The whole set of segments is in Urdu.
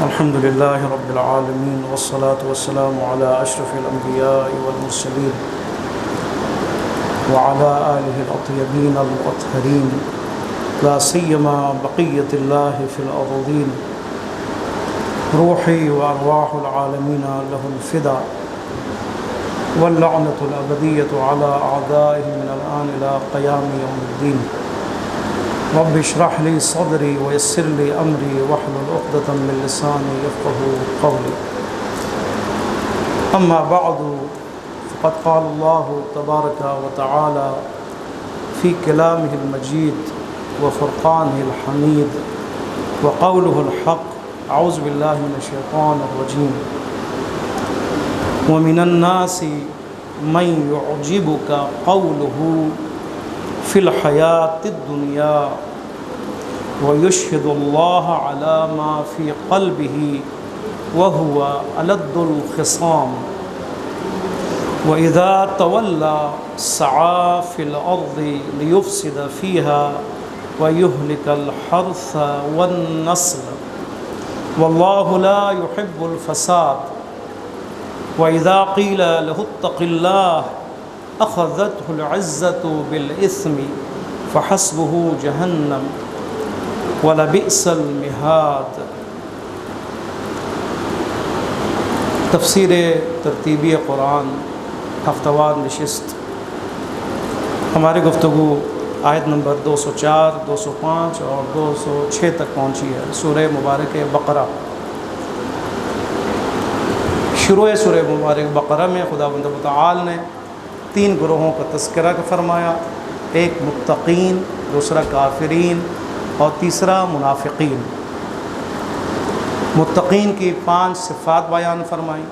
الحمد لله رب العالمين والصلاة والسلام على أشرف الأنبياء والمرسلين وعلى آله الأطيبين المطهرين لا سيما بقية الله في الأرضين روحي وأرواح العالمين له الفداء واللعنة الأبدية على أعدائه من الآن إلى قيام يوم الدين رب اشرح لي صدري ويسر لي أمري واحلل عقدة من لساني يفقهوا قولي أما بعد فقد قال الله تبارك وتعالى في كلامه المجيد وفرقانه الحميد وقوله الحق أعوذ بالله من الشيطان الرجيم ومن الناس من يعجبك قوله في الحياة الدنيا ويشهد الله على ما في قلبه وهو ألد الخصام وإذا تولى سعى في الأرض ليفسد فيها ويهلك الحرث والنسل والله لا يحب الفساد وإذا قيل له اتق الله أخذته العزة بالإثم فحسبه جهنم ولبئس المهاد۔ تفسیر ترتیبی قرآن ہفتہ وار نشست، ہماری گفتگو آیت نمبر 204، 205 اور 206 تک پہنچی ہے۔ سورہ مبارک بقرہ، شروع سورہ مبارک بقرہ میں خداوند متعال نے 3 گروہوں کا تذکرہ فرمایا، ایک متقین، دوسرا کافرین اور تیسرا منافقین۔ متقین کی 5 صفات بیان فرمائیں،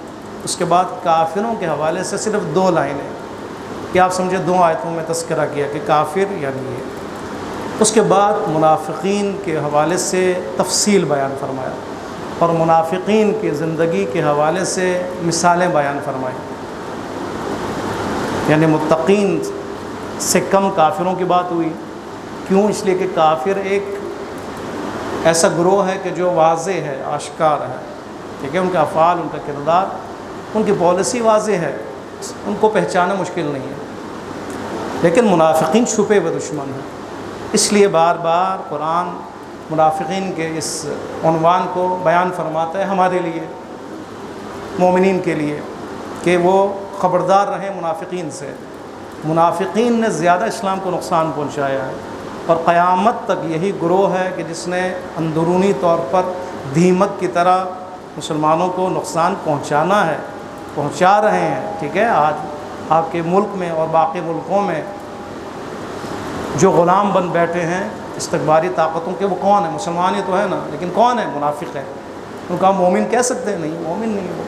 اس کے بعد کافروں کے حوالے سے صرف 2 لائنیں کہ آپ سمجھے 2 آیتوں میں تذکرہ کیا کہ کافر یعنی یہ۔ اس کے بعد منافقین کے حوالے سے تفصیل بیان فرمایا اور منافقین کی زندگی کے حوالے سے مثالیں بیان فرمائیں، یعنی متقین سے کم کافروں کی بات ہوئی۔ کیوں؟ اس لیے کہ کافر ایک ایسا گروہ ہے کہ جو واضح ہے، آشکار ہے، ٹھیک ہے، ان کے افعال، ان کا کردار، ان کی پالیسی واضح ہے، ان کو پہچانا مشکل نہیں ہے۔ لیکن منافقین چھپے ہوئے دشمن ہیں، اس لیے بار بار قرآن منافقین کے اس عنوان کو بیان فرماتا ہے ہمارے لیے، مومنین کے لیے، کہ وہ خبردار رہیں منافقین سے۔ منافقین نے زیادہ اسلام کو نقصان پہنچایا ہے اور قیامت تک یہی گروہ ہے کہ جس نے اندرونی طور پر دیمک کی طرح مسلمانوں کو نقصان پہنچانا ہے، پہنچا رہے ہیں، ٹھیک ہے۔ آج آپ کے ملک میں اور باقی ملکوں میں جو غلام بن بیٹھے ہیں استکباری طاقتوں کے، وہ کون ہیں؟ مسلمان ہی تو ہے نا، لیکن کون ہے؟ منافق ہے۔ ان کا مومن کہہ سکتے ہیں؟ نہیں، مومن نہیں ہے وہ۔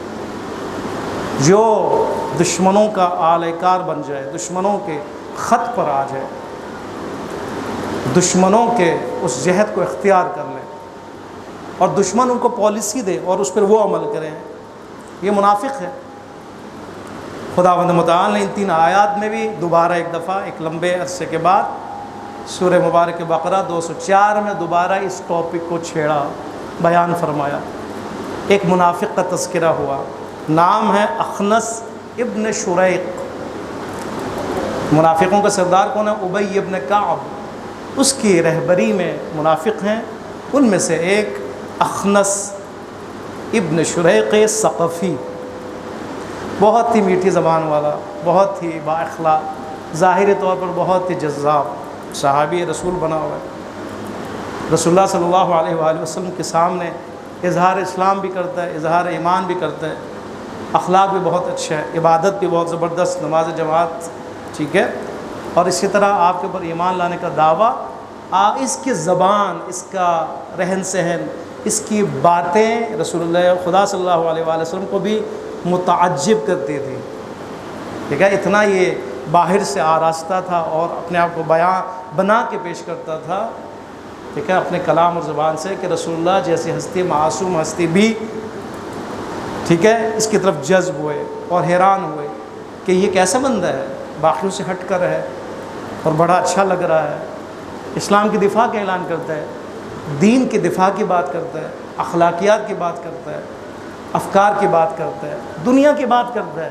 جو دشمنوں کا آلہ کار بن جائے، دشمنوں کے خط پر آ جائے، دشمنوں کے اس جہد کو اختیار کر لے اور دشمن ان کو پالیسی دے اور اس پر وہ عمل کریں، یہ منافق ہے۔ خداوند متعال نے ان 3 آیات میں بھی دوبارہ ایک دفعہ، ایک لمبے عرصے کے بعد، سورہ مبارک بقرہ 204 میں دوبارہ اس ٹاپک کو چھیڑا، بیان فرمایا۔ ایک منافق کا تذکرہ ہوا، نام ہے اخنس ابن شریق۔ منافقوں کا سردار کون ہے؟ ابی ابن کعب، اس کی رہبری میں منافق ہیں۔ ان میں سے ایک اخنس ابن شریق ثقفی، بہت ہی میٹھی زبان والا، بہت ہی با اخلاق، ظاہری طور پر بہت ہی جذاب صحابی رسول بنا ہوا ہے۔ رسول اللہ صلی اللہ علیہ وآلہ وسلم کے سامنے اظہار اسلام بھی کرتا ہے، اظہار ایمان بھی کرتا ہے، اخلاق بھی بہت اچھا ہے، عبادت بھی بہت زبردست، نماز جماعت، ٹھیک ہے، اور اسی طرح آپ کے اوپر ایمان لانے کا دعویٰ۔ اس کی زبان، اس کا رہن سہن، اس کی باتیں رسول اللہ خدا صلی اللہ علیہ وآلہ وسلم کو بھی متعجب کرتی تھی، ٹھیک ہے۔ اتنا یہ باہر سے آراستہ تھا اور اپنے آپ کو بیان بنا کے پیش کرتا تھا، ٹھیک ہے، اپنے کلام اور زبان سے، کہ رسول اللہ جیسی ہستی، معصوم ہستی بھی، ٹھیک ہے، اس کی طرف جذب ہوئے اور حیران ہوئے کہ یہ کیسا بندہ ہے، باقیوں سے ہٹ کر ہے اور بڑا اچھا لگ رہا ہے، اسلام کی دفاع کا اعلان کرتا ہے، دین کی دفاع کی بات کرتا ہے، اخلاقیات کی بات کرتا ہے، افکار کی بات کرتا ہے، دنیا کی بات کرتا ہے،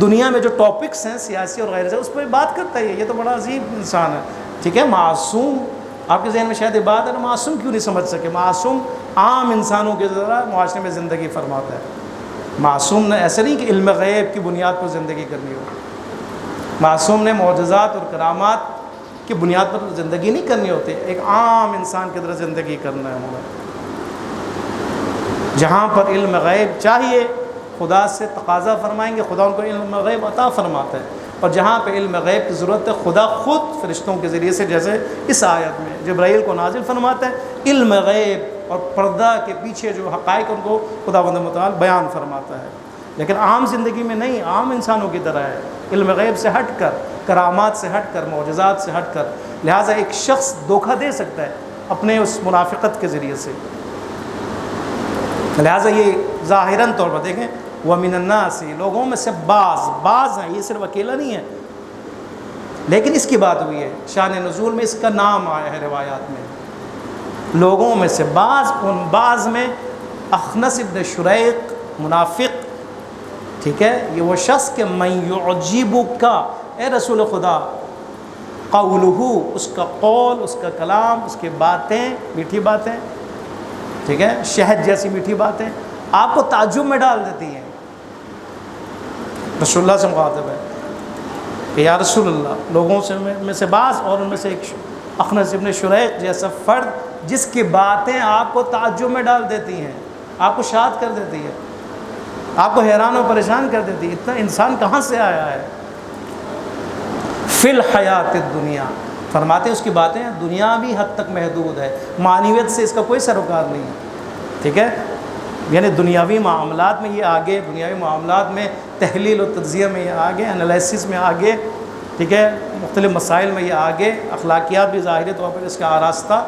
دنیا میں جو ٹاپکس ہیں سیاسی اور غیر سے اس پہ بات کرتا ہے۔ یہ تو بڑا عظیم انسان ہے، ٹھیک ہے۔ معصوم، آپ کے ذہن میں شاید یہ بات ہے نا، معصوم کیوں نہیں سمجھ سکے؟ معصوم عام انسانوں کے ذرا معاشرے میں زندگی فرماتا ہے۔ معصوم نے ایسا نہیں کہ علم غیب کی بنیاد پر زندگی کرنی ہو، معصوم نے معجزات اور کرامات کی بنیاد پر زندگی نہیں کرنی ہوتی، ایک عام انسان کی طرح زندگی کرنا ہے ہمیں۔ جہاں پر علم غیب چاہیے خدا سے تقاضا فرمائیں گے، خدا ان کو علم غیب عطا فرماتا ہے، اور جہاں پہ علم غیب کی ضرورت ہے خدا خود فرشتوں کے ذریعے سے، جیسے اس آیت میں جبرائیل کو نازل فرماتا ہے، علم غیب اور پردہ کے پیچھے جو حقائق ان کو خداوند متعال بیان فرماتا ہے۔ لیکن عام زندگی میں نہیں، عام انسانوں کی طرح ہے، علم غیب سے ہٹ کر، کرامات سے ہٹ کر، معجزات سے ہٹ کر۔ لہٰذا ایک شخص دھوکہ دے سکتا ہے اپنے اس منافقت کے ذریعے سے۔ لہٰذا یہ ظاہراً طور پر دیکھیں، وَمِنَ النَّاسِ، لوگوں میں سے بعض ہیں، یہ صرف اکیلا نہیں ہے، لیکن اس کی بات ہوئی ہے، شان نزول میں اس کا نام آیا ہے روایات میں۔ لوگوں میں سے بعض میں اخنس ابن شریق منافق، ٹھیک ہے، یہ وہ شخص کہ مَن یعجبک، اے رسول خدا، قولہ، اس کا قول، اس کا کلام، اس کی باتیں، میٹھی باتیں، ٹھیک ہے، شہد جیسی میٹھی باتیں آپ کو تعجب میں ڈال دیتی ہیں۔ رسول اللہ سے مخاطب ہے کہ یا رسول اللہ، لوگوں میں سے بعض، اور ان میں سے ایک اخنس ابن شریق جیسا فرد جس کی باتیں آپ کو تعجب میں ڈال دیتی ہیں، آپ کو شاد کر دیتی ہے، آپ کو حیران و پریشان کر دیتی ہے، اتنا انسان کہاں سے آیا ہے؟ فی الحیات الدنیا، فرماتے ہیں اس کی باتیں دنیاوی حد تک محدود ہے، معنویت سے اس کا کوئی سروکار نہیں ہے، ٹھیک ہے، یعنی دنیاوی معاملات میں یہ آگے، دنیاوی معاملات میں تحلیل و تجزیہ میں یہ آگے، انالیسس میں آگے، ٹھیک ہے، مختلف مسائل میں یہ آگے، اخلاقیات بھی ظاہری طور پر اس کا آراستہ،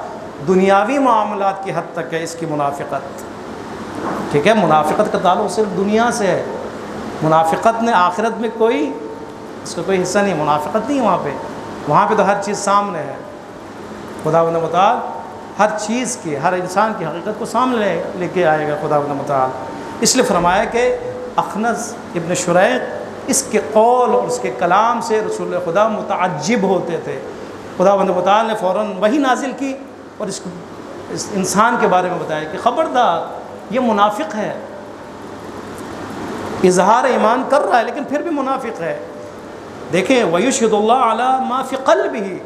دنیاوی معاملات کی حد تک ہے اس کی منافقت، ٹھیک ہے۔ منافقت کا تعلق صرف دنیا سے ہے، منافقت نے آخرت میں کوئی اس کا کوئی حصہ نہیں، منافقت نہیں ہے وہاں پہ تو ہر چیز سامنے ہے، خداوند متعال ہر چیز کی، ہر انسان کی حقیقت کو سامنے لے کے آئے گا خداوند متعال۔ اس لیے فرمایا کہ اخنس ابن شریق اس کے قول اور اس کے کلام سے رسول خدا متعجب ہوتے تھے۔ خداوند متعال نے فوراً وحی نازل کی اور اس انسان کے بارے میں بتایا کہ خبردار، یہ منافق ہے، اظہار ایمان کر رہا ہے لیکن پھر بھی منافق ہے۔ دیکھیں وَيُشْهِدُ اللَّهُ عَلَى مَا فِي قَلْبِهِ،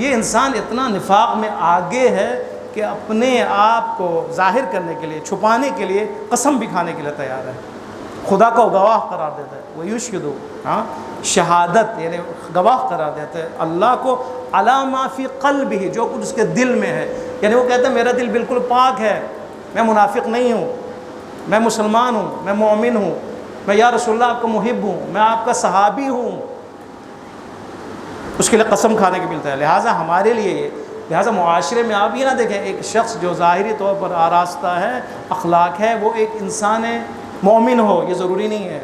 یہ انسان اتنا نفاق میں آگے ہے کہ اپنے آپ کو ظاہر کرنے کے لیے، چھپانے کے لیے قسم بھی کھانے کے لیے تیار ہے، خدا کو گواہ قرار دیتا ہے۔ وَيُشْهِدُ، شہادت یعنی گواہ قرار دیتا ہے اللہ کو، عَلَى مَا فِي قَلْبِهِ، جو کچھ اس کے دل میں ہے، یعنی وہ کہتا ہے میرا دل بالکل پاک ہے، میں منافق نہیں ہوں، میں مسلمان ہوں، میں مومن ہوں، میں یا رسول اللہ آپ کو محب ہوں، میں آپ کا صحابی ہوں، اس کے لیے قسم کھانے کی ملتا ہے۔ لہٰذا ہمارے لیے، لہٰذا معاشرے میں آپ یہ نہ دیکھیں ایک شخص جو ظاہری طور پر آراستہ ہے، اخلاق ہے، وہ ایک انسان مومن ہو، یہ ضروری نہیں ہے،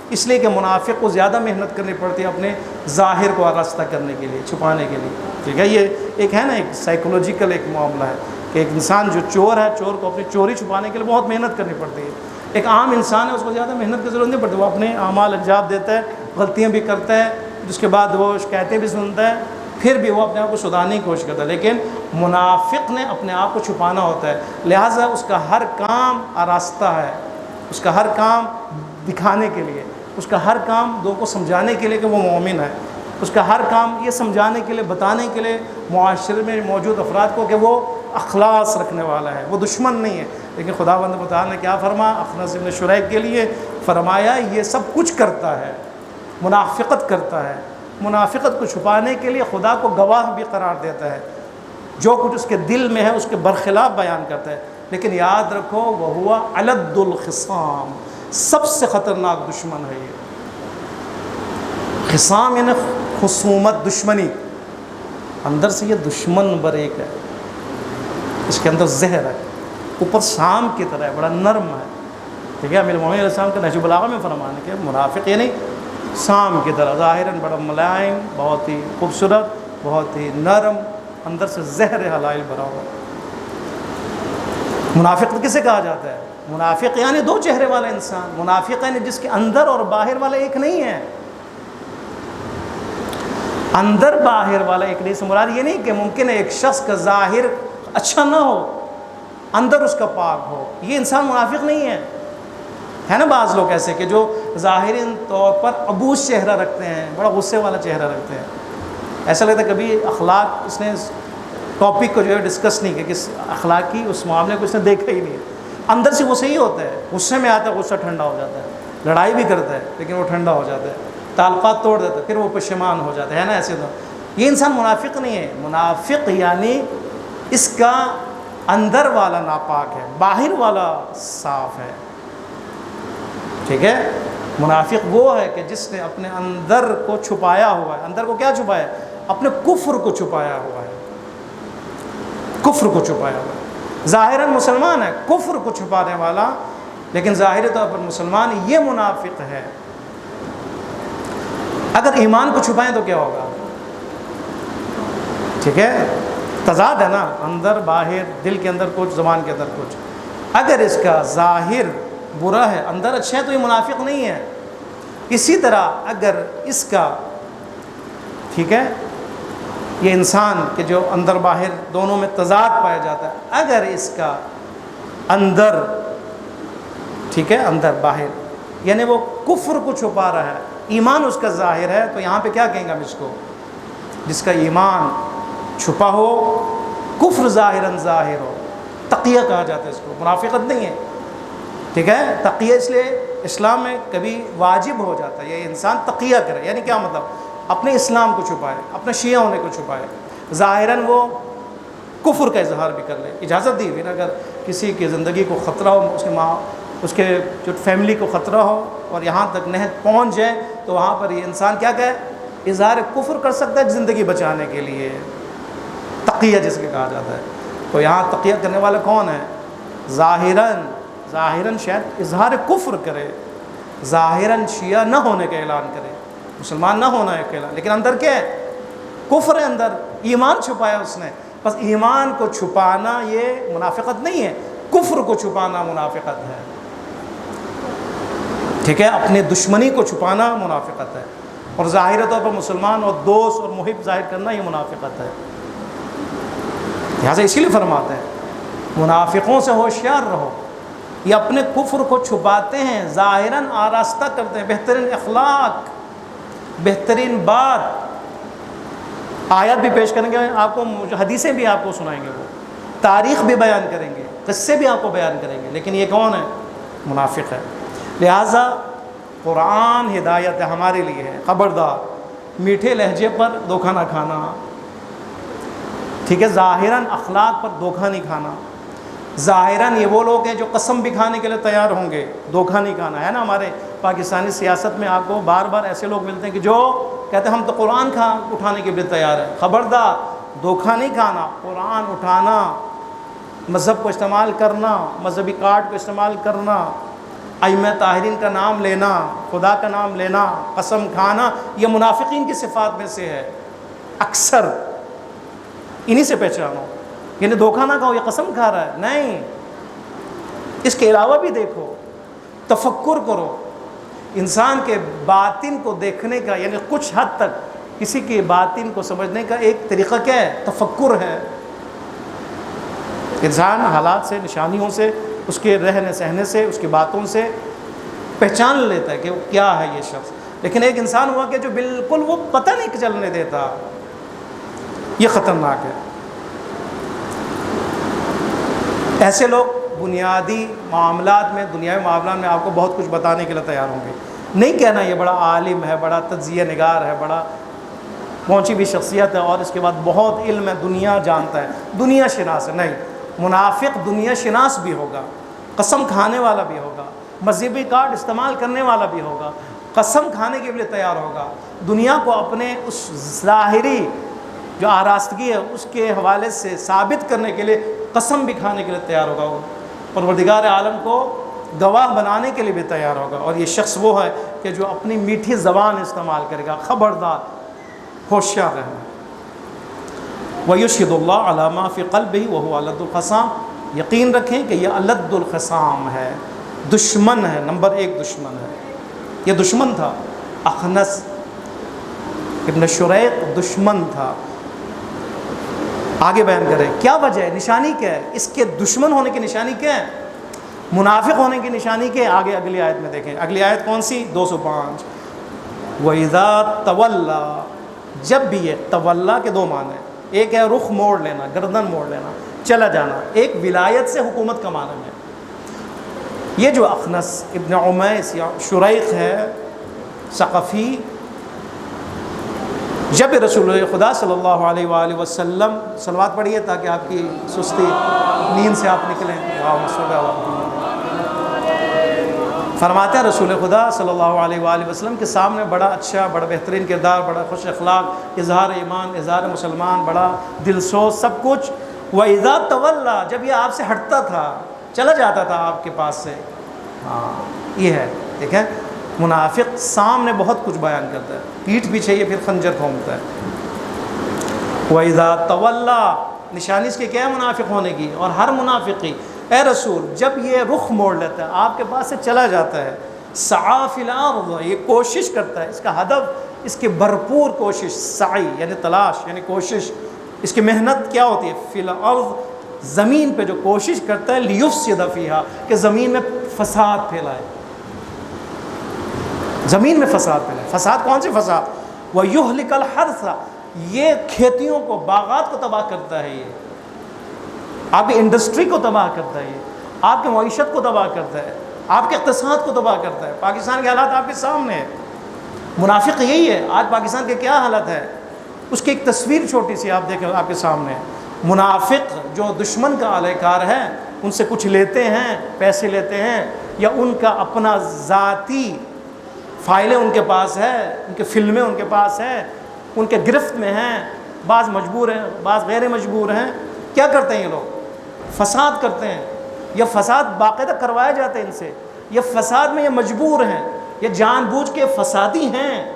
اس لیے کہ منافق کو زیادہ محنت کرنی پڑتی ہے اپنے ظاہر کو آراستہ کرنے کے لیے، چھپانے کے لیے، ٹھیک ہے۔ یہ ایک ہے نا، ایک سائیکولوجیکل ایک معاملہ ہے کہ ایک انسان جو چور ہے، چور کو اپنی چوری چھپانے کے لیے بہت محنت کرنی پڑتی ہے۔ ایک عام انسان ہے، اس کو زیادہ محنت کی ضرورت نہیں پڑتی، وہ اپنے اعمال انجام دیتا ہے، غلطیاں بھی کرتا ہے، اس کے بعد وہ شکایتیں بھی سنتا ہے، پھر بھی وہ اپنے آپ کو سدھارنے کی کوشش کرتا ہے۔ لیکن منافق نے اپنے آپ کو چھپانا ہوتا ہے، لہٰذا اس کا ہر کام آراستہ ہے، اس کا ہر کام دکھانے کے لیے، اس کا ہر کام دو کو سمجھانے کے لیے کہ وہ مومن ہے، اس کا ہر کام یہ سمجھانے کے لیے، بتانے کے لیے معاشرے میں موجود افراد کو کہ وہ اخلاص رکھنے والا ہے، وہ دشمن نہیں ہے۔ لیکن خداوند متعال نے کیا فرمایا اخنس ابن شریق کے لیے؟ فرمایا یہ سب کچھ کرتا ہے، منافقت کرتا ہے، منافقت کو چھپانے کے لیے خدا کو گواہ بھی قرار دیتا ہے، جو کچھ اس کے دل میں ہے اس کے برخلاف بیان کرتا ہے۔ لیکن یاد رکھو وَهُوَ أَلَدُّ الْخِصَامِ، سب سے خطرناک دشمن ہے یہ۔ خصام یعنی خصومت، دشمنی، اندر سے یہ دشمن نمبر ایک ہے، اس کے اندر زہر ہے، اوپر شام کی طرح ہے، بڑا نرم ہے، ٹھیک ہے۔ امیر المومنین علیہ السلام کے نہج البلاغہ میں فرمانے کہ منافق یعنی شام کی طرح، ظاہراً بڑا ملائم، بہت ہی خوبصورت، بہت ہی نرم، اندر سے زہر حلائل بھرا ہوا۔ منافق کسے کہا جاتا ہے؟ منافق یعنی دو چہرے والا انسان، منافق یعنی جس کے اندر اور باہر والا ایک نہیں ہے، اندر باہر والا ایک نہیں۔ سے مراد یہ نہیں کہ ممکن ہے ایک شخص کا ظاہر اچھا نہ ہو، اندر اس کا پاک ہو، یہ انسان منافق نہیں ہے نا بعض لوگ ایسے کہ جو ظاہری طور پر عبوس چہرہ رکھتے ہیں، بڑا غصے والا چہرہ رکھتے ہیں، ایسا لگتا ہے کبھی اخلاق اس نے ٹاپک کو جو ہے ڈسکس نہیں کیا، کس اخلاقی اس معاملے کو اس نے دیکھا ہی نہیں، اندر سے وہ صحیح ہوتا ہے، غصے میں آتا ہے غصہ ٹھنڈا ہو جاتا ہے، لڑائی بھی کرتا ہے لیکن وہ ٹھنڈا ہو جاتا ہے، تعلقات توڑ دیتا ہے پھر وہ پشیمان ہو جاتا ہے نا، ایسے تو یہ انسان منافق نہیں ہے۔ منافق یعنی اس کا اندر والا ناپاک ہے، باہر والا صاف ہے، ٹھیک ہے۔ منافق وہ ہے کہ جس نے اپنے اندر کو چھپایا ہوا ہے، اندر کو کیا چھپایا ہے؟ اپنے کفر کو چھپایا ہوا ہے، کفر کو چھپایا ہوا ہے۔ ظاہراً مسلمان ہے، کفر کو چھپانے والا، لیکن ظاہری طور پر مسلمان، یہ منافق ہے۔ اگر ایمان کو چھپائیں تو کیا ہوگا؟ ٹھیک ہے، تضاد ہے نا، اندر باہر، دل کے اندر کچھ، زبان کے اندر کچھ۔ اگر اس کا ظاہر برا ہے اندر اچھا ہے تو یہ منافق نہیں ہے۔ اسی طرح اگر اس کا، ٹھیک ہے، یہ انسان کہ جو اندر باہر دونوں میں تضاد پایا جاتا ہے، اگر اس کا اندر، ٹھیک ہے، اندر باہر یعنی وہ کفر کو چھپا رہا ہے، ایمان اس کا ظاہر ہے، تو یہاں پہ کیا کہیں گے ہم اس کو؟ جس کا ایمان چھپا ہو، کفر ظاہراً ظاہر ہو، تقیہ کہا جاتا ہے اس کو، منافقت نہیں ہے، ٹھیک ہے۔ تقیہ اس لیے اسلام میں کبھی واجب ہو جاتا ہے، یہ انسان تقیہ کرے، یعنی کیا مطلب؟ اپنے اسلام کو چھپائے، اپنے شیعہ ہونے کو چھپائے، ظاہراً وہ کفر کا اظہار بھی کر لے، اجازت دی ہوئی نا، اگر کسی کی زندگی کو خطرہ ہو، اس کے اس کے جو فیملی کو خطرہ ہو اور یہاں تک نہایت پہنچ جائے، تو وہاں پر یہ انسان کیا کہے؟ اظہار کفر کر سکتا ہے زندگی بچانے کے لیے، تقیہ جس کے کہا جاتا ہے۔ تو یہاں تقیہ کرنے والا کون ہے؟ ظاہراً شاید اظہار کفر کرے، ظاہراً شیعہ نہ ہونے کا اعلان کرے، مسلمان نہ ہونا ہے اعلان، لیکن اندر کیا ہے؟ کفر ہے، اندر ایمان چھپایا اس نے۔ بس ایمان کو چھپانا یہ منافقت نہیں ہے، کفر کو چھپانا منافقت ہے، ٹھیک ہے، اپنے دشمنی کو چھپانا منافقت ہے، اور ظاہر طور پر مسلمان اور دوست اور محب ظاہر کرنا یہ منافقت ہے۔ لہٰذا اسی لیے فرماتے ہیں منافقوں سے ہوشیار رہو، یہ اپنے کفر کو چھپاتے ہیں، ظاہراً آراستہ کرتے ہیں، بہترین اخلاق، بہترین بات، آیات بھی پیش کریں گے آپ کو، حدیثیں بھی آپ کو سنائیں گے، وہ تاریخ بھی بیان کریں گے، قصے بھی آپ کو بیان کریں گے، لیکن یہ کون ہے؟ منافق ہے۔ لہٰذا قرآن ہدایت ہمارے لیے ہے، خبردار میٹھے لہجے پر دھوکہ نہ کھانا، ٹھیک ہے، ظاہراً اخلاق پر دھوکہ نہیں کھانا، ظاہراً یہ وہ لوگ ہیں جو قسم بھی کھانے کے لیے تیار ہوں گے، دھوکہ نہیں کھانا ہے نا۔ ہمارے پاکستانی سیاست میں آپ کو بار بار ایسے لوگ ملتے ہیں کہ جو کہتے ہیں ہم تو قرآن اٹھانے کے لیے تیار ہیں، خبردار دھوکہ نہیں کھانا، قرآن اٹھانا، مذہب کو استعمال کرنا، مذہبی کارڈ کو استعمال کرنا، ائمہ طاہرین کا نام لینا، خدا کا نام لینا، قسم کھانا، یہ منافقین کی صفات میں سے ہے، اکثر انہی سے پہچانو، یعنی دھوکہ نہ کہو یہ قسم کھا رہا ہے، نہیں، اس کے علاوہ بھی دیکھو، تفکر کرو، انسان کے باطن کو دیکھنے کا، یعنی کچھ حد تک کسی کے باطن کو سمجھنے کا ایک طریقہ کیا ہے؟ تفکر ہے۔ انسان حالات سے، نشانیوں سے، اس کے رہنے سہنے سے، اس کی باتوں سے پہچان لیتا ہے کہ وہ کیا ہے یہ شخص، لیکن ایک انسان ہوا کہ جو بالکل وہ پتہ نہیں چلنے دیتا، یہ خطرناک ہے۔ ایسے لوگ بنیادی معاملات میں، دنیاوی معاملات میں آپ کو بہت کچھ بتانے کے لیے تیار ہوں گے، نہیں کہنا یہ بڑا عالم ہے، بڑا تجزیہ نگار ہے، بڑا پہنچی بھی شخصیت ہے، اور اس کے بعد بہت علم ہے، دنیا جانتا ہے، دنیا شناس ہے، نہیں، منافق دنیا شناس بھی ہوگا، قسم کھانے والا بھی ہوگا، مذہبی کارڈ استعمال کرنے والا بھی ہوگا، قسم کھانے کے لیے تیار ہوگا، دنیا کو اپنے اس ظاہری جو آراستگی ہے اس کے حوالے سے ثابت کرنے کے لیے قسم بھی کھانے کے لیے تیار ہوگا، پروردگار عالم کو گواہ بنانے کے لیے بھی تیار ہوگا، اور یہ شخص وہ ہے کہ جو اپنی میٹھی زبان استعمال کرے گا، خبردار ہوشیار رہنا۔ وَيُشْهِدُ اللَّهَ عَلَى مَا فِي قَلْبِهِ وَهُوَ أَلَدُّ الْخَصَامِ، یقین رکھیں کہ یہ الد الخصام ہے، دشمن ہے، نمبر 1 دشمن ہے۔ یہ دشمن تھا، اخنس ابن شریق دشمن تھا۔ آگے بیان کریں کیا وجہ ہے، نشانی کیا ہے اس کے دشمن ہونے کی نشانی کیا ہے، منافق ہونے کی نشانی کیا ہے؟ آگے اگلی آیت میں دیکھیں، اگلی آیت کون سی؟ 205۔ وَإِذَا تَوَلَّى، جب بھی یہ تولا کے 2 معنی ہیں، ایک ہے رخ موڑ لینا، گردن موڑ لینا، چلا جانا، ایک ولایت سے حکومت کا معنی ہے۔ یہ جو اخنس ابن عمیس یا شریق ہے ثقفی، جب رسول خدا صلی اللہ علیہ وآلہ وسلم، صلوات پڑھیے تاکہ آپ کی سستی نیند سے آپ نکلیں، فرماتے ہیں رسول خدا صلی اللہ علیہ وآلہ وسلم کے سامنے بڑا اچھا، بڑا بہترین کردار، بڑا خوش اخلاق، اظہار ایمان، اظہار مسلمان، بڑا دل سوز، سب کچھ۔ وَإِذَا تَوَلَّى، جب یہ آپ سے ہٹتا تھا، چلا جاتا تھا آپ کے پاس سے، ہاں یہ ہے، ٹھیک ہے۔ منافق سامنے بہت کچھ بیان کرتا ہے، پیٹھ پیچھے یہ پھر خنجر گھومتا ہے۔ وَإِذَا تَوَلَّى، نشانی اس کی کیا ہے منافق ہونے کی؟ اور ہر منافقی، اے رسول، جب یہ رخ موڑ لیتا ہے، آپ کے پاس سے چلا جاتا ہے، سعی فی الارض، یہ کوشش کرتا ہے، اس کا ہدف، اس کی بھرپور کوشش، سعی یعنی تلاش یعنی کوشش، اس کی محنت کیا ہوتی ہے؟ فی الارض، زمین پہ جو کوشش کرتا ہے، لیفسد فیہا، کہ زمین میں فساد پھیلائے، زمین میں فساد پھیلائے۔ فساد کون سی فساد؟ وَيُهْلِكَ الْحَرْثَ، یہ کھیتیوں کو، باغات کو تباہ کرتا ہے، یہ آپ کی انڈسٹری کو تباہ کرتا ہے، یہ آپ کی معیشت کو تباہ کرتا ہے، آپ کے اقتصاد کو تباہ کرتا ہے۔ پاکستان کے حالات آپ کے سامنے ہیں، منافق یہی ہے۔ آج پاکستان کے کیا حالت ہے، اس کی ایک تصویر چھوٹی سی آپ دیکھیں، آپ کے سامنے ہے۔ منافق جو دشمن کا اہلِ کار ہے، ان سے کچھ لیتے ہیں، پیسے لیتے ہیں، یا ان کا اپنا ذاتی فائلیں ان کے پاس ہے، ان کے فلمیں ان کے پاس ہیں، ان کے گرفت میں ہیں، بعض مجبور ہیں، بعض غیر مجبور ہیں۔ کیا کرتے ہیں یہ لوگ؟ فساد کرتے ہیں، یہ فساد باقاعدہ کروائے جاتے ہیں ان سے، یہ فساد میں یہ مجبور ہیں، یہ جان بوجھ کے فسادی ہیں،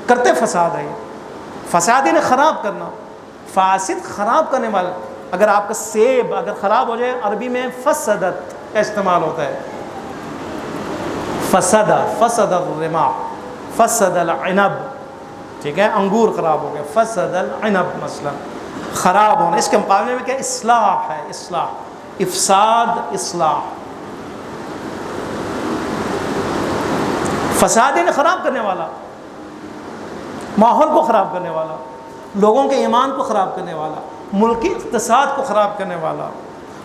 کرتے فساد ہے۔ یہ فساد انہیں خراب کرنا، فاسد خراب کرنے والا۔ اگر آپ کا سیب اگر خراب ہو جائے، عربی میں فسدت کا استعمال ہوتا ہے، فسد الرماح، فسد العنب، ٹھیک ہے، انگور خراب ہو گیا، فسد العنب مثلا، خراب ہونا۔ اس کے مقابلے میں کیا اصلاح ہے، اصلاح، افساد، اصلاح۔ فساد انہیں خراب کرنے والا، ماحول کو خراب کرنے والا، لوگوں کے ایمان کو خراب کرنے والا، ملکی اقتصاد کو خراب کرنے والا،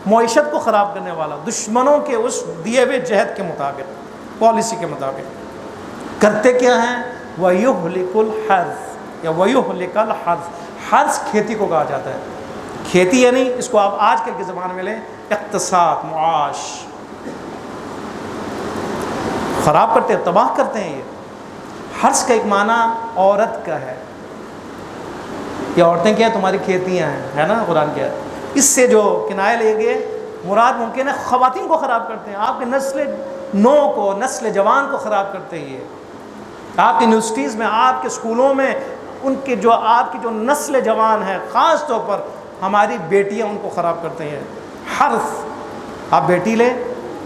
معیشت کو خراب کرنے والا، دشمنوں کے اس دیے ہوئے جہد کے مطابق، پالیسی کے مطابق کرتے کیا ہیں؟ وَيُهْلِكُ الْحَرْثَ یا وَيُهْلِكَ الْحَرْثَ، حرث کھیتی کو کہا جاتا ہے۔ کھیتی یعنی اس کو آپ آج کل کے زمانے میں لیں، اقتصاد، معاش، خراب کرتے ہیں، تباہ کرتے ہیں۔ یہ حرث کا ایک معنی عورت کا ہے، یہ عورتیں کیا ہیں؟ تمہاری کھیتیاں ہیں، ہے نا قرآن کیا ہے۔ اس سے جو کنایہ لے گئے، مراد ممکن ہے خواتین کو خراب کرتے ہیں، آپ کے نسل نو کو، نسل جوان کو خراب کرتے ہیں۔ یہ آپ کی یونیورسٹیز میں، آپ کے اسکولوں میں، ان کے جو آپ کی جو نسل جوان ہے، خاص طور پر ہماری بیٹیاں، ان کو خراب کرتے ہیں۔ حرث، آپ بیٹی لیں،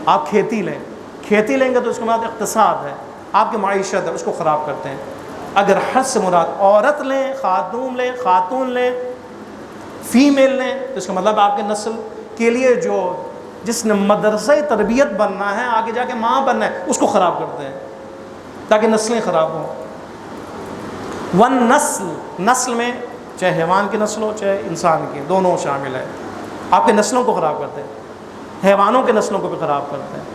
آپ کھیتی لیں، کھیتی لیں گے تو اس کے بعد اقتصاد ہے، آپ کی معیشت ہے، اس کو خراب کرتے ہیں۔ اگر حرث سے مراد عورت لیں، خاتون لیں، فیمیل لیں، تو اس کا مطلب آپ کے نسل کے لیے جو جس نے مدرسہ تربیت بننا ہے، آگے جا کے ماں بننا ہے، اس کو خراب کرتے ہیں تاکہ نسلیں خراب ہوں۔ والنسل، نسل میں چاہے حیوان کی نسل ہو چاہے انسان کی، دونوں شامل ہے۔ آپ کے نسلوں کو خراب کرتے ہیں، حیوانوں کے نسلوں کو بھی خراب کرتے ہیں۔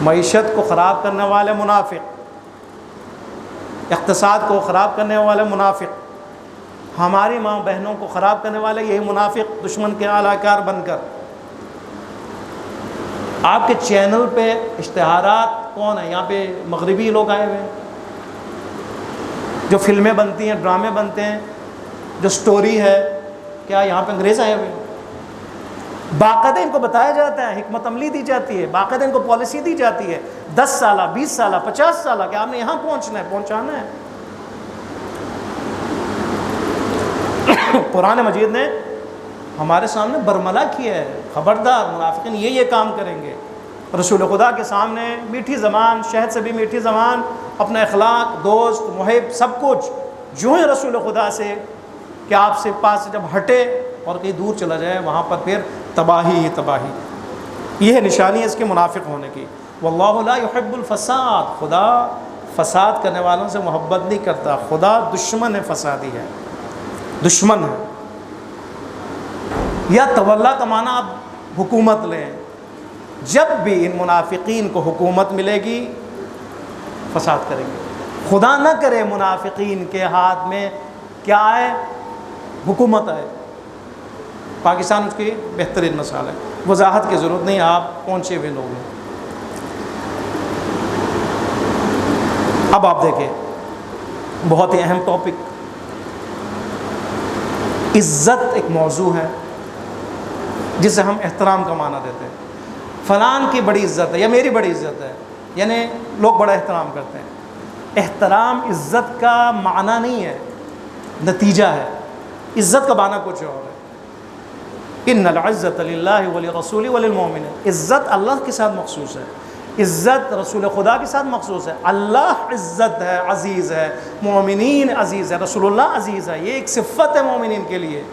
معیشت کو خراب کرنے والے منافق، اقتصاد کو خراب کرنے والے منافق، ہماری ماں بہنوں کو خراب کرنے والے یہی منافق، دشمن کے اعلی کار بن کر۔ آپ کے چینل پہ اشتہارات کون ہیں؟ یہاں پہ مغربی لوگ آئے ہوئے ہیں، جو فلمیں بنتی ہیں، ڈرامے بنتے ہیں، جو سٹوری ہے، کیا یہاں پہ انگریز آئے ہوئے ہیں؟ باقاعدہ ان کو بتایا جاتا ہے، حکمت عملی دی جاتی ہے، باقاعدہ ان کو پالیسی دی جاتی ہے، 10 سالہ 20 سالہ 50 سالہ کہ آپ نے یہاں پہنچنا ہے، پہنچانا ہے۔ قرآن مجید نے ہمارے سامنے برملا کیا ہے، خبردار منافقین یہ کام کریں گے۔ رسول خدا کے سامنے میٹھی زبان، شہد سے بھی میٹھی زبان، اپنا اخلاق، دوست، محب، سب کچھ، جو ہے رسول خدا سے کہ آپ سے پاس سے جب ہٹے اور کہیں دور چلا جائے، وہاں پر پھر تباہی ہی تباہی۔ یہ ہے نشانی ہے اس کے منافق ہونے کی۔ واللہ لا يحب الفساد، خدا فساد کرنے والوں سے محبت نہیں کرتا، خدا دشمن ہے، فسادی ہے، دشمن ہے۔ یا تولا کا معنی آپ حکومت لیں، جب بھی ان منافقین کو حکومت ملے گی فساد کریں گے۔ خدا نہ کرے منافقین کے ہاتھ میں کیا ہے؟ حکومت ہے۔ پاکستان اس کی بہترین مثال ہے، وضاحت کی ضرورت نہیں، آپ پہنچے ہوئے لوگ ہیں۔ اب آپ دیکھیں بہت ہی اہم ٹاپک، عزت ایک موضوع ہے جسے ہم احترام کا معنی دیتے ہیں۔ فلان کی بڑی عزت ہے یا میری بڑی عزت ہے، یعنی لوگ بڑا احترام کرتے ہیں۔ احترام عزت کا معنی نہیں ہے، نتیجہ ہے۔ عزت کا معنی کچھ اور ہے۔ ان العزت للہ ولرسولہ وللمؤمنین، عزت اللہ کے ساتھ مخصوص ہے، عزت رسول خدا کے ساتھ مخصوص ہے۔ اللہ عزت ہے، عزیز ہے، مومنین عزیز ہے، رسول اللہ عزیز ہے، یہ ایک صفت ہے مومنین کے لیے۔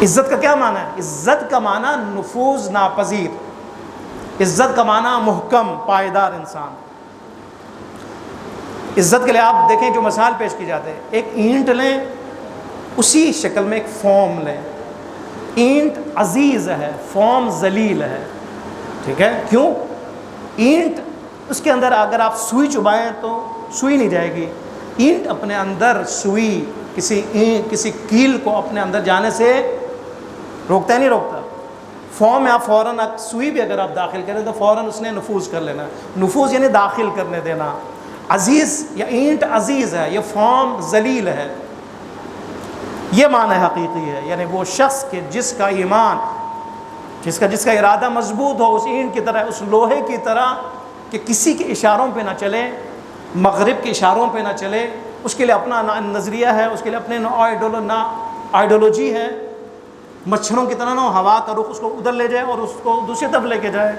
عزت کا کیا معنی ہے؟ عزت کا معنی نفوذ ناپذیر، عزت کا معنی محکم پائیدار انسان۔ عزت کے لیے آپ دیکھیں جو مثال پیش کی جاتے ہیں، ایک اینٹ لیں، اسی شکل میں ایک فوم لیں۔ اینٹ عزیز ہے، فوم ذلیل ہے، ٹھیک ہے؟ کیوں؟ اینٹ اس کے اندر اگر آپ سوئی چبائیں تو سوئی نہیں جائے گی۔ اینٹ اپنے اندر سوئی کسی کیل کو اپنے اندر جانے سے روکتا ہے، نہیں روکتا۔ فوم میں آپ فوراً سوئی بھی اگر آپ داخل کریں تو فوراً اس نے نفوذ کر لینا۔ نفوذ یعنی داخل کرنے دینا۔ عزیز یا اینٹ عزیز ہے، یہ فوم ذلیل ہے، یہ معنی حقیقی ہے۔ یعنی وہ شخص کہ جس کا ایمان، جس کا ارادہ مضبوط ہو، اس اینٹ کی طرح، اس لوہے کی طرح کہ کسی کے اشاروں پہ نہ چلے، مغرب کے اشاروں پہ نہ چلے، اس کے لیے اپنا نظریہ ہے، اس کے لیے اپنے آئیڈیولوجی ہے۔ مچھروں کی طرح نہ ہوا کا رخ اس کو ادھر لے جائے اور اس کو دوسری طرف لے کے جائے۔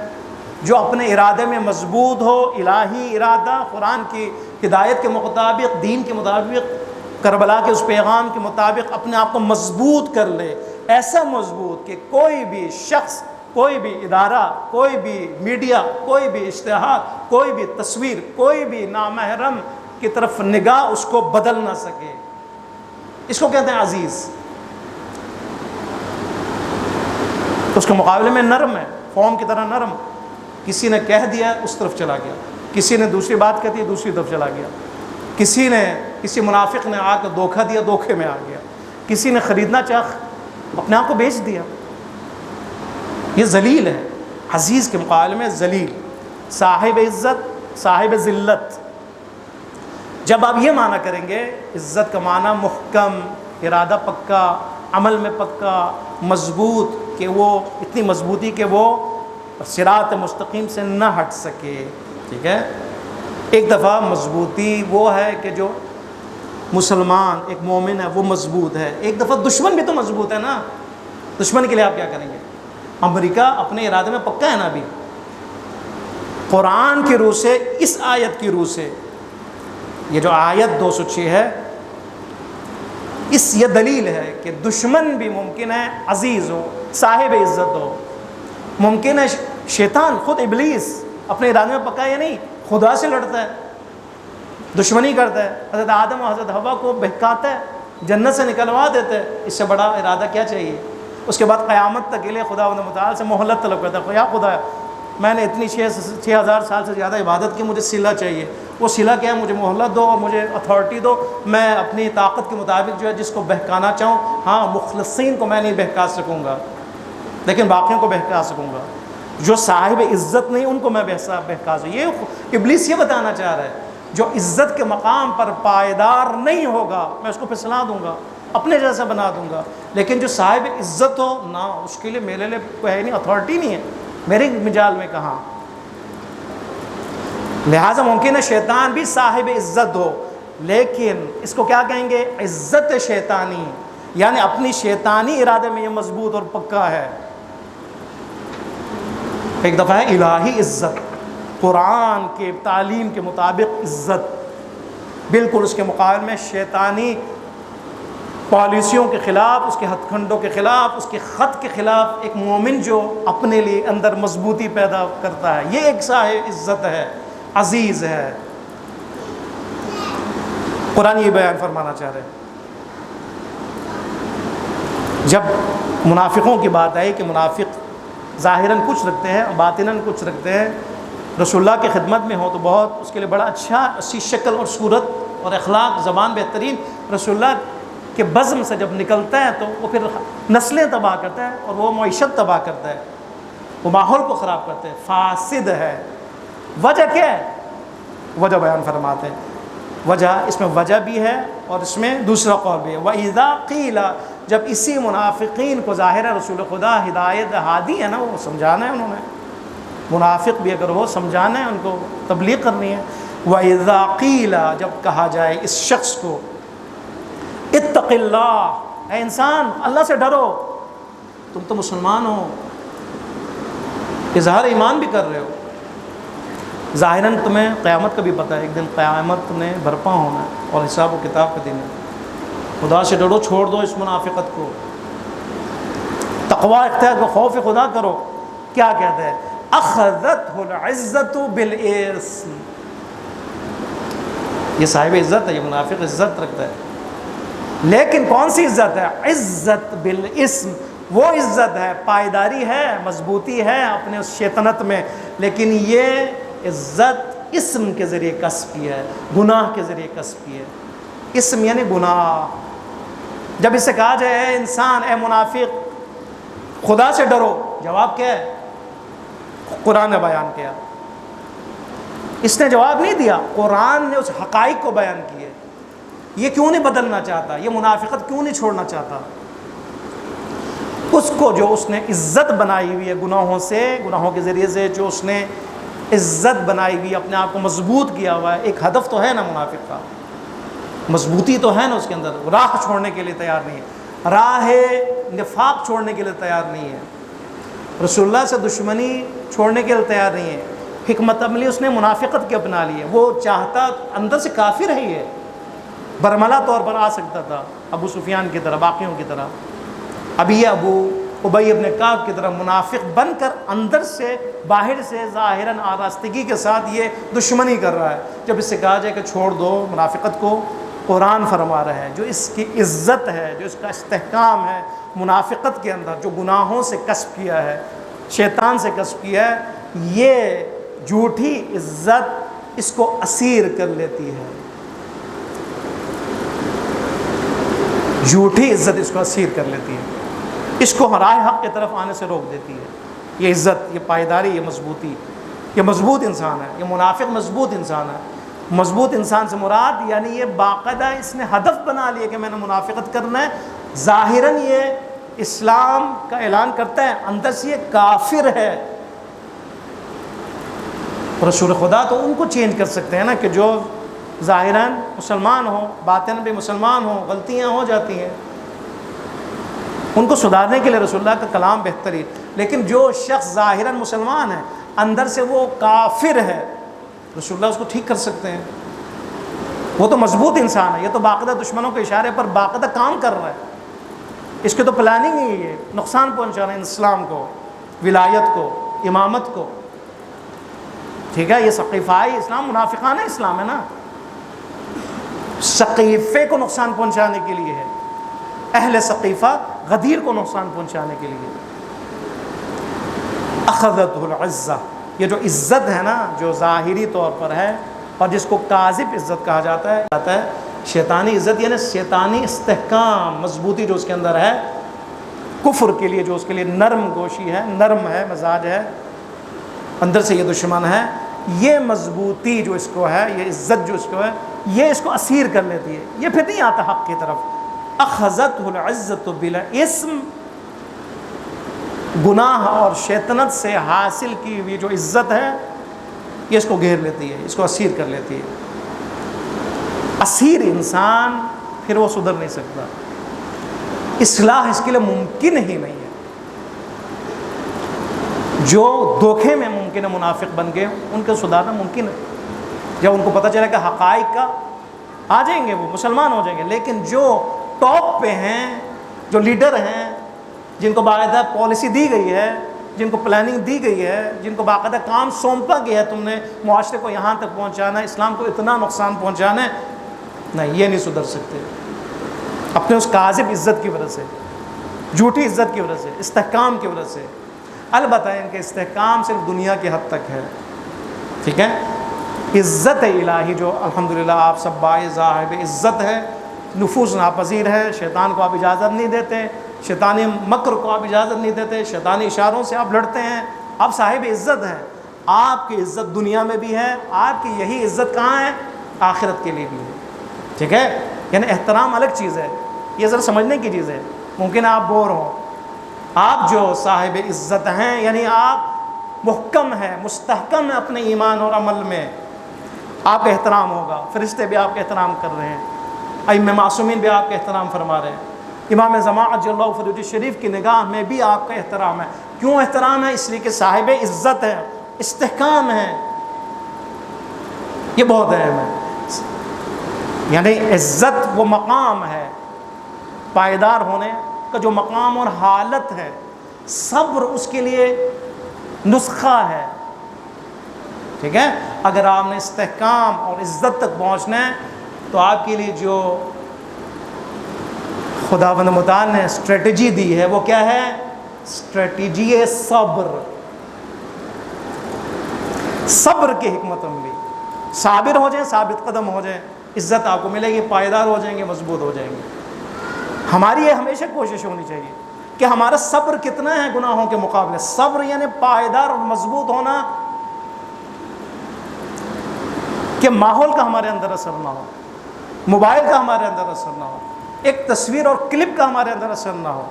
جو اپنے ارادے میں مضبوط ہو، الہی ارادہ، قرآن کی ہدایت کے مطابق، دین کے مطابق، کربلا کے اس پیغام کے مطابق اپنے آپ کو مضبوط کر لے، ایسا مضبوط کہ کوئی بھی شخص، کوئی بھی ادارہ، کوئی بھی میڈیا، کوئی بھی اشتہار، کوئی بھی تصویر، کوئی بھی نامحرم کی طرف نگاہ اس کو بدل نہ سکے۔ اس کو کہتے ہیں عزیز۔ اس کے مقابلے میں نرم ہے، فوم کی طرح نرم۔ کسی نے کہہ دیا اس طرف چلا گیا، کسی نے دوسری بات کہہ دی دوسری طرف چلا گیا، کسی منافق نے آ کر دھوکہ دیا، دھوکے میں آ گیا، کسی نے خریدنا چاہ اپنے آپ کو بیچ دیا۔ یہ ذلیل ہے، عزیز کے مقابلے میں ذلیل، صاحب عزت، صاحب ذلت۔ جب آپ یہ معنی کریں گے، عزت کا معنی محکم، ارادہ پکا، عمل میں پکا، مضبوط، کہ وہ اتنی مضبوطی کہ وہ صراط مستقیم سے نہ ہٹ سکے، ٹھیک ہے؟ ایک دفعہ مضبوطی وہ ہے کہ جو مسلمان ایک مومن ہے وہ مضبوط ہے، ایک دفعہ دشمن بھی تو مضبوط ہے نا۔ دشمن کے لیے آپ کیا کریں گے؟ امریکہ اپنے ارادے میں پکا ہے نا ابھی، قرآن کی روح سے، اس آیت کی روح سے، یہ جو آیت 206 ہے، یہ دلیل ہے کہ دشمن بھی ممکن ہے عزیز ہو، صاحب عزت ہو۔ ممکن ہے شیطان خود ابلیس اپنے ارادے میں پکا یا نہیں، خدا سے لڑتا ہے، دشمنی کرتا ہے، حضرت آدم اور حضرت حوا کو بہکاتا ہے، جنت سے نکلوا دیتا ہے۔ اس سے بڑا ارادہ کیا چاہیے؟ اس کے بعد قیامت تک کے لیے خدا متعال سے مہلت طلب کرتا ہے، یا خدا میں نے اتنی 6,000 سال سے زیادہ عبادت کی، مجھے صلہ چاہیے۔ وہ صلہ کیا ہے؟ مجھے مہلت دو اور مجھے اتھارٹی دو، میں اپنی طاقت کے مطابق جو ہے جس کو بہکانا چاہوں، ہاں مخلصین کو میں نہیں بہکا سکوں گا لیکن باقیوں کو بہکا سکوں گا، جو صاحب عزت نہیں ان کو میں بہکا سکوں۔ یہ ابلیس یہ بتانا چاہ رہا ہے، جو عزت کے مقام پر پائیدار نہیں ہوگا میں اس کو پھسلا دوں گا، اپنے جیسا بنا دوں گا، لیکن جو صاحب عزت ہو نہ، اس کے لیے میرے لیے کوئی ہے نہیں، اتھارٹی نہیں ہے میرے مجال میں کہاں۔ لہٰذا ممکن ہے شیطان بھی صاحب عزت ہو، لیکن اس کو کیا کہیں گے؟ عزت شیطانی، یعنی اپنی شیطانی ارادے میں یہ مضبوط اور پکا ہے۔ ایک دفعہ ہے الہی عزت، قرآن کے تعلیم کے مطابق عزت، بالکل اس کے مقابل میں شیطانی پالیسیوں کے خلاف، اس کے ہتھ کنڈوں کے خلاف، اس کے خط کے خلاف ایک مومن جو اپنے لیے اندر مضبوطی پیدا کرتا ہے، یہ ایک صاحب عزت ہے، عزیز ہے۔ قرآن یہ بیان فرمانا چاہ رہے ہیں۔ جب منافقوں کی بات آئی کہ منافق ظاہراً کچھ رکھتے ہیں، باطناً کچھ رکھتے ہیں، رسول اللہ کی خدمت میں ہو تو بہت اس کے لیے بڑا اچھی شکل اور صورت اور اخلاق، زبان بہترین، رسول اللہ کے بزم سے جب نکلتا ہے تو وہ پھر نسلیں تباہ کرتا ہے اور وہ معیشت تباہ کرتا ہے، وہ ماحول کو خراب کرتا ہے، فاسد ہے۔ وجہ کیا ہے؟ وجہ بیان فرماتے ہیں۔ وجہ، اس میں وجہ بھی ہے اور اس میں دوسرا قول بھی ہے۔ وَإِذَا قِيلَ، جب اسی منافقین کو ظاہر ہے رسول خدا ہدایت ہادی ہے نا، وہ سمجھانا ہے انہوں نے، منافق بھی اگر ہو سمجھانا ہے، ان کو تبلیغ کرنی ہے۔ وَإِذَا قِيلَ، جب کہا جائے اس شخص کو اتق اللہ، اے انسان اللہ سے ڈرو، تم تو مسلمان ہو، اظہار ایمان بھی کر رہے ہو، ظاہراً تمہیں قیامت کا بھی پتہ ہے، ایک دن قیامت نے برپا ہونا ہے اور حساب و کتاب کا دن ہے، خدا سے ڈرو، چھوڑ دو اس منافقت کو، تقوی اختیار کرو، خوف خدا کرو۔ کیا کہتا ہے؟ اخذتہ العزت بالاسم، یہ صاحب عزت ہے، یہ منافق عزت رکھتا ہے، لیکن کون سی عزت ہے؟ عزت بالاسم، وہ عزت ہے، پائیداری ہے، مضبوطی ہے اپنے اس شیطنت میں، لیکن یہ عزت اسم کے ذریعے کسب کی ہے، گناہ کے ذریعے کسب کی ہے۔ اسم یعنی گناہ۔ جب اس سے کہا جائے اے انسان، اے منافق خدا سے ڈرو، جواب کیا ہے؟ قرآن نے بیان کیا، اس نے جواب نہیں دیا، قرآن نے اس حقائق کو بیان کیے۔ یہ کیوں نہیں بدلنا چاہتا؟ یہ منافقت کیوں نہیں چھوڑنا چاہتا؟ اس کو جو اس نے عزت بنائی ہوئی ہے گناہوں سے، گناہوں کے ذریعے سے جو اس نے عزت بنائی ہوئی، اپنے آپ کو مضبوط کیا ہوا ہے، ایک ہدف تو ہے نا منافق کا، مضبوطی تو ہے نا اس کے اندر، راہ چھوڑنے کے لیے تیار نہیں ہے، راہ نفاق چھوڑنے کے لیے تیار نہیں ہے، رسول اللہ سے دشمنی چھوڑنے کے لیے تیار نہیں ہے، حکمت عملی اس نے منافقت کے اپنا لی ہے، وہ چاہتا اندر سے کافر ہی ہے، برملا طور پر آ سکتا تھا ابو سفیان کی طرح، باقیوں کی طرح، ابھی یہ ابو ابی ابن کعب کی طرح منافق بن کر اندر سے باہر سے ظاہراً آراستگی کے ساتھ یہ دشمنی کر رہا ہے۔ جب اس سے کہا جائے کہ چھوڑ دو منافقت کو، قرآن فرما رہا ہے جو اس کی عزت ہے، جو اس کا استحکام ہے منافقت کے اندر، جو گناہوں سے کسب کیا ہے، شیطان سے کسب کیا ہے، یہ جھوٹی عزت اس کو اسیر کر لیتی ہے، جھوٹی عزت اس کو اسیر کر لیتی ہے، اس کو راہ حق کی طرف آنے سے روک دیتی ہے۔ یہ عزت، یہ پائیداری، یہ مضبوطی، یہ مضبوط انسان ہے، یہ منافق مضبوط انسان ہے۔ مضبوط انسان سے مراد یعنی یہ باقاعدہ اس نے ہدف بنا لیا کہ میں نے منافقت کرنا ہے، ظاہراً یہ اسلام کا اعلان کرتا ہے، اندر سے یہ کافر ہے۔ رسول خدا تو ان کو چینج کر سکتے ہیں نا کہ جو ظاہراً مسلمان ہو، باطن بھی مسلمان ہو، غلطیاں ہو جاتی ہیں، ان کو سدھارنے کے لیے رسول اللہ کا کلام بہترین، لیکن جو شخص ظاہراً مسلمان ہے اندر سے وہ کافر ہے، رسول اللہ اس کو ٹھیک کر سکتے ہیں، وہ تو مضبوط انسان ہے، یہ تو باقاعدہ دشمنوں کے اشارے پر باقاعدہ کام کر رہا ہے، اس کی تو پلاننگ ہی ہے نقصان پہنچانا ہے اسلام کو، ولایت کو، امامت کو، ٹھیک ہے۔ یہ سقیفائی اسلام منافقانہ اسلام ہے نا، سقیفے کو نقصان پہنچانے کے لیے ہے، اہل سقیفہ غدیر کو نقصان پہنچانے کے لیے۔ اخذتہ العزہ، یہ جو عزت ہے نا جو ظاہری طور پر ہے اور جس کو کاذب عزت کہا جاتا ہے، شیطانی عزت یعنی شیطانی استحکام، مضبوطی جو اس کے اندر ہے، کفر کے لیے جو اس کے لیے نرم گوشی ہے، نرم ہے مزاج ہے، اندر سے یہ دشمن ہے، یہ مضبوطی جو اس کو ہے، یہ عزت جو اس کو ہے، یہ اس کو اسیر کر لیتی ہے، یہ پھر نہیں آتا حق کی طرف۔ اخذتہ العزت بالاسم، گناہ اور شیطنت سے حاصل کی ہوئی جو عزت ہے یہ اس کو گھیر لیتی ہے، اس کو اسیر کر لیتی ہے۔ اسیر انسان پھر وہ سدھر نہیں سکتا، اصلاح اس کے لیے ممکن ہی نہیں ہے۔ جو دھوکے میں ممکن ہے منافق بن گئے ان کو سدھارنا ممکن ہے، جب ان کو پتہ چلا کہ حقائق کا آ جائیں گے وہ مسلمان ہو جائیں گے۔ لیکن جو ٹاپ پہ ہیں، جو لیڈر ہیں، جن کو باقاعدہ پالیسی دی گئی ہے، جن کو پلاننگ دی گئی ہے، جن کو باقاعدہ کام سونپا گیا ہے، تم نے معاشرے کو یہاں تک پہنچانا ہے، اسلام کو اتنا نقصان پہنچانا ہے، نہیں، یہ نہیں سدھر سکتے اپنے اس کاذب عزت کی وجہ سے، جھوٹی عزت کی وجہ سے، استحکام کی وجہ سے۔ البتہ ان کے استحکام صرف دنیا کی حد تک ہے، ٹھیک ہے۔ عزت الہی جو الحمدللہ آپ سب باعث صاحب عزت ہے، نفوذ ناپذیر ہے، شیطان کو آپ اجازت نہیں دیتے، شیطانی مکر کو آپ اجازت نہیں دیتے، شیطانی اشاروں سے آپ لڑتے ہیں، آپ صاحب عزت ہیں۔ آپ کی عزت دنیا میں بھی ہے، آپ کی یہی عزت کہاں ہے؟ آخرت کے لیے بھی ہے، ٹھیک ہے۔ یعنی احترام الگ چیز ہے، یہ ذرا سمجھنے کی چیز ہے۔ ممکن ہے آپ بور ہوں، آپ جو صاحب عزت ہیں، یعنی آپ محکم ہیں، مستحکم ہیں اپنے ایمان اور عمل میں، آپ کا احترام ہوگا، فرشتے بھی آپ کا احترام کر رہے ہیں، ائمہ معصومین بھی آپ کا احترام فرما رہے ہیں، امام زمان عجل اللہ فرجہ شریف کی نگاہ میں بھی آپ کا احترام ہے۔ کیوں احترام ہے؟ اس لیے کہ صاحب عزت ہے، استحکام ہے، یہ بہت اہم ہے۔ یعنی عزت وہ مقام ہے، پائیدار ہونے کا جو مقام اور حالت ہے، صبر اس کے لیے نسخہ ہے، ٹھیک ہے۔ اگر آپ نے استحکام اور عزت تک پہنچنا ہے تو آپ کے لیے جو خداوند متعال نے اسٹریٹجی دی ہے وہ کیا ہے؟ اسٹریٹجی صبر، صبر کی حکمت عملی۔ صابر ہو جائیں، ثابت قدم ہو جائیں، عزت آپ کو ملے گی، پائیدار ہو جائیں گے، مضبوط ہو جائیں گے۔ ہماری یہ ہمیشہ کوشش ہونی چاہیے کہ ہمارا صبر کتنا ہے گناہوں کے مقابلے۔ صبر یعنی پائیدار اور مضبوط ہونا، کہ ماحول کا ہمارے اندر اثر نہ ہو، موبائل کا ہمارے اندر اثر نہ ہو، ایک تصویر اور کلپ کا ہمارے اندر اثر نہ ہو۔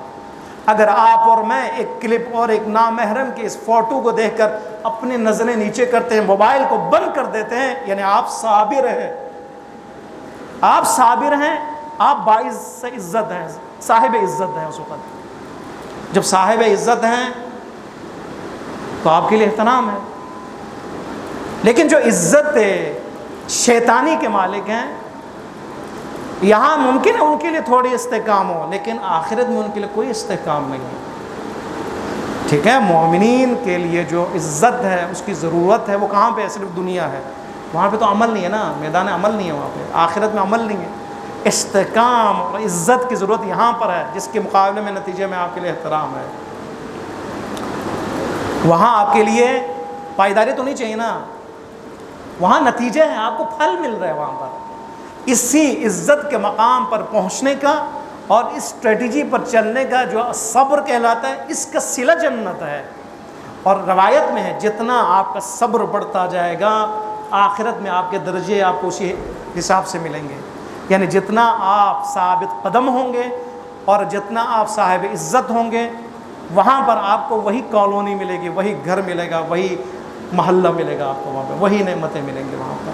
اگر آپ اور میں ایک کلپ اور ایک نامحرم کی اس فوٹو کو دیکھ کر اپنی نظریں نیچے کرتے ہیں، موبائل کو بند کر دیتے ہیں، یعنی آپ صابر ہیں، آپ صابر ہیں، آپ باعث عزت ہیں، صاحب عزت ہیں۔ اس وقت جب صاحب عزت ہیں تو آپ کے لیے احترام ہے۔ لیکن جو عزت شیطانی کے مالک ہیں، یہاں ممکن ہے ان کے لیے تھوڑی استحکام ہو، لیکن آخرت میں ان کے لیے کوئی استحکام نہیں ہے، ٹھیک ہے۔ مومنین کے لیے جو عزت ہے، اس کی ضرورت ہے، وہ کہاں پہ ہے؟ صرف دنیا ہے، وہاں پہ تو عمل نہیں ہے نا، میدان عمل نہیں ہے وہاں پہ، آخرت میں عمل نہیں ہے۔ استحکام اور عزت کی ضرورت یہاں پر ہے، جس کے مقابلے میں نتیجے میں آپ کے لیے احترام ہے۔ وہاں آپ کے لیے پائیداری تو نہیں چاہیے نا، وہاں نتیجے ہیں، آپ کو پھل مل رہا ہے وہاں پر۔ اسی عزت کے مقام پر پہنچنے کا اور اس اسٹریٹجی پر چلنے کا جو صبر کہلاتا ہے، اس کا صلہ جنت ہے۔ اور روایت میں ہے جتنا آپ کا صبر بڑھتا جائے گا، آخرت میں آپ کے درجے آپ کو اسی حساب سے ملیں گے۔ یعنی جتنا آپ ثابت قدم ہوں گے اور جتنا آپ صاحب عزت ہوں گے، وہاں پر آپ کو وہی کالونی ملے گی، وہی گھر ملے گا، وہی محلہ ملے گا آپ کو، وہاں پہ وہی نعمتیں ملیں گی وہاں پر۔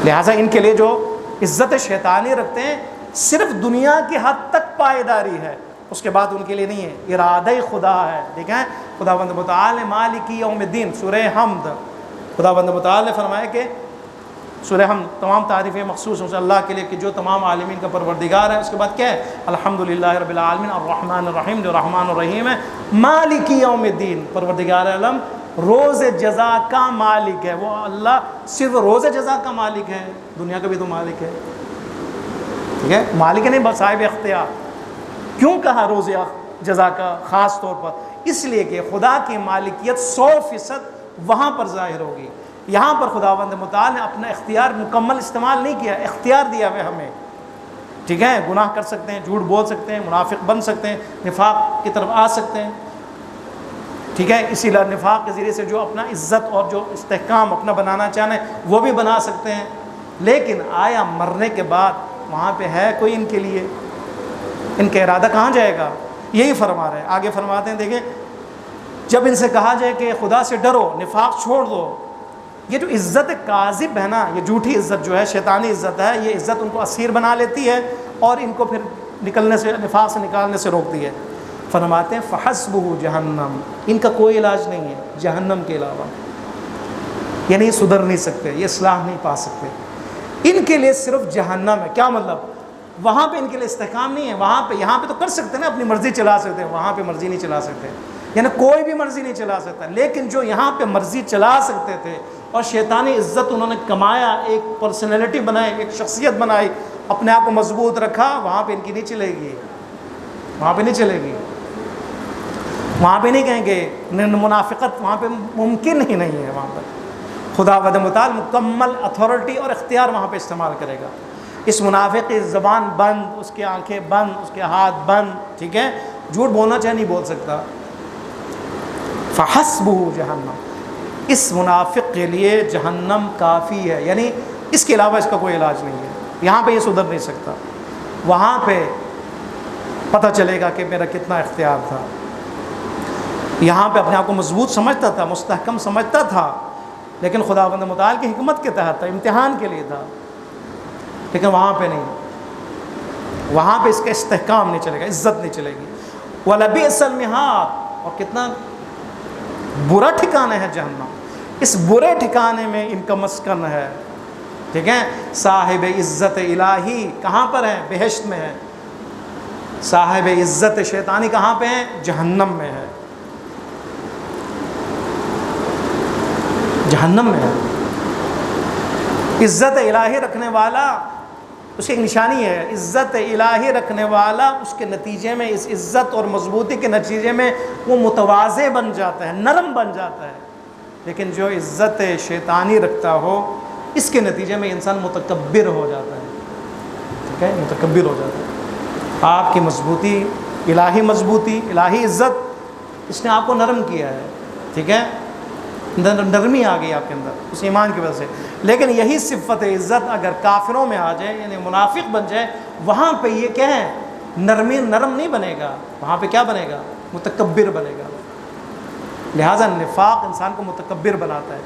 لہٰذا ان کے لیے جو عزت شیطانی رکھتے ہیں، صرف دنیا کی حد تک پائیداری ہے، اس کے بعد ان کے لیے نہیں ہے، ارادہ خدا ہے۔ دیکھیں خداوند متعال مالک یوم الدین، سورہ حمد، خداوند متعال نے فرمایا کہ سورہ حمد تمام تعریفیں مخصوص ہیں اللہ کے لیے کہ جو تمام عالمین کا پروردگار ہے۔ اس کے بعد کیا ہے؟ الحمدللہ رب العالمین الرحمن الرحیم، جو رحمان الرحیم ہے، مالک یوم الدین، پروردگار عالم روز جزا کا مالک ہے۔ وہ اللہ صرف روز جزا کا مالک ہے، دنیا کا بھی تو مالک ہے، ٹھیک ہے، مالک نہیں بس صاحب اختیار۔ کیوں کہا روز جزا کا خاص طور پر؟ اس لیے کہ خدا کی مالکیت 100% وہاں پر ظاہر ہوگی۔ یہاں پر خداوند متعال نے اپنا اختیار مکمل استعمال نہیں کیا، اختیار دیا ہے ہمیں، ٹھیک ہے۔ گناہ کر سکتے ہیں، جھوٹ بول سکتے ہیں، منافق بن سکتے ہیں، نفاق کی طرف آ سکتے ہیں، ٹھیک ہے۔ اسی لیے نفاق کے ذریعے سے جو اپنا عزت اور جو استحکام اپنا بنانا چاہیں وہ بھی بنا سکتے ہیں۔ لیکن آیا مرنے کے بعد وہاں پہ ہے کوئی ان کے لیے؟ ان کا ارادہ کہاں جائے گا؟ یہی فرما رہے ہیں، آگے فرماتے ہیں، دیکھیں جب ان سے کہا جائے کہ خدا سے ڈرو، نفاق چھوڑ دو، یہ جو عزت کاذب ہے نا، یہ جھوٹی عزت جو ہے، شیطانی عزت ہے، یہ عزت ان کو اسیر بنا لیتی ہے اور ان کو پھر نکلنے سے، نفاق سے نکالنے سے روکتی ہے۔ فرماتے ہیں فحسبہ جہنم، ان کا کوئی علاج نہیں ہے جہنم کے علاوہ، یعنی یہ سدھر نہیں سکتے، یہ اصلاح نہیں پا سکتے، ان کے لیے صرف جہنم ہے۔ کیا مطلب؟ وہاں پہ ان کے لیے استحکام نہیں ہے، وہاں پہ، یہاں پہ تو کر سکتے ہیں نا، اپنی مرضی چلا سکتے ہیں، وہاں پہ مرضی نہیں چلا سکتے، یعنی کوئی بھی مرضی نہیں چلا سکتا۔ لیکن جو یہاں پہ مرضی چلا سکتے تھے اور شیطانی عزت انہوں نے کمایا، ایک پرسنالٹی بنائی، ایک شخصیت بنائی، اپنے آپ کو مضبوط رکھا، وہاں پہ ان کی نہیں چلے گی، وہاں پہ نہیں چلے گی، وہاں پہ نہیں کہیں گے منافقت، وہاں پہ ممکن ہی نہیں ہے۔ وہاں پر خداوند متعال مکمل اتھارٹی اور اختیار وہاں پہ استعمال کرے گا۔ اس منافق کی زبان بند، اس کی آنکھیں بند، اس کے ہاتھ بند، ٹھیک ہے، جھوٹ بولنا چاہے نہیں بول سکتا۔ فحسبہ جہنم، اس منافق کے لیے جہنم کافی ہے، یعنی اس کے علاوہ اس کا کوئی علاج نہیں ہے، یہاں پہ یہ سدھر نہیں سکتا، وہاں پہ پتہ چلے گا کہ میرا کتنا اختیار تھا۔ یہاں پہ اپنے آپ کو مضبوط سمجھتا تھا، مستحکم سمجھتا تھا، لیکن خداوند متعال کی حکمت کے تحت تھا، امتحان کے لیے تھا، لیکن وہاں پہ نہیں، وہاں پہ اس کا استحکام نہیں چلے گا، عزت نہیں چلے گی۔ وَلَبِئْسَ الْمِہَادُ، اور کتنا برا ٹھکانہ ہے جہنم، اس برے ٹھکانے میں ان کا مسکن ہے، ٹھیک ہے۔ صاحب عزت الہی کہاں پر ہے؟ بہشت میں ہے، صاحب عزت شیطانی کہاں پہ ہے؟ جہنم میں ہے، جہنم میں ہے۔ عزت الہی رکھنے والا، اس کی ایک نشانی ہے، عزت الہی رکھنے والا اس کے نتیجے میں، اس عزت اور مضبوطی کے نتیجے میں وہ متواضع بن جاتا ہے، نرم بن جاتا ہے۔ لیکن جو عزت شیطانی رکھتا ہو، اس کے نتیجے میں انسان متکبر ہو جاتا ہے، ٹھیک ہے، متکبر ہو جاتا ہے۔ آپ کی مضبوطی، الہی عزت، اس نے آپ کو نرم کیا ہے، ٹھیک ہے، نرمی آ گئی آپ کے اندر اس ایمان کی وجہ سے۔ لیکن یہی صفت عزت اگر کافروں میں آ جائے، یعنی منافق بن جائے، وہاں پہ یہ کیا ہے؟ نرم نہیں بنے گا، وہاں پہ کیا بنے گا؟ متکبر بنے گا۔ لہٰذا نفاق انسان کو متکبر بناتا ہے،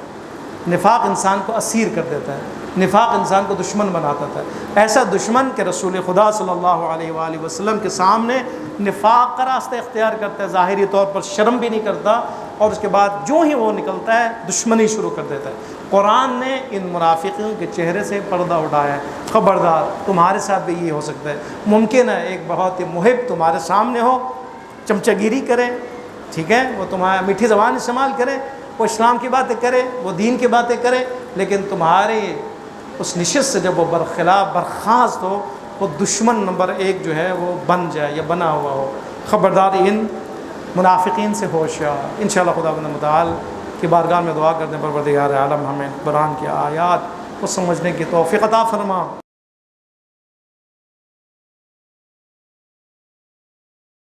نفاق انسان کو اسیر کر دیتا ہے، نفاق انسان کو دشمن بناتا ہے، ایسا دشمن کہ رسول خدا صلی اللہ علیہ وآلہ وسلم کے سامنے نفاق کا راستہ اختیار کرتا ہے، ظاہری طور پر شرم بھی نہیں کرتا، اور اس کے بعد جو ہی وہ نکلتا ہے دشمنی شروع کر دیتا ہے۔ قرآن نے ان منافقوں کے چہرے سے پردہ اٹھایا ہے، خبردار تمہارے ساتھ بھی یہ ہو سکتا ہے، ممکن ہے ایک بہت ہی محب تمہارے سامنے ہو، چمچہ گیری کرے، ٹھیک ہے، وہ تمہارا میٹھی زبان استعمال کرے، وہ اسلام کی باتیں کرے، وہ دین کی باتیں کرے، لیکن تمہارے اس نشست سے جب وہ برخلاف برخاست ہو، وہ دشمن نمبر 1 جو ہے وہ بن جائے یا بنا ہوا ہو۔ خبردار ان منافقین سے ہوشیار۔ انشاءاللہ خداوند متعال کی بارگاہ میں دعا کرتے ہیں، پروردگار عالم ہمیں قرآن کی آیات کو سمجھنے کی توفیق عطا فرما۔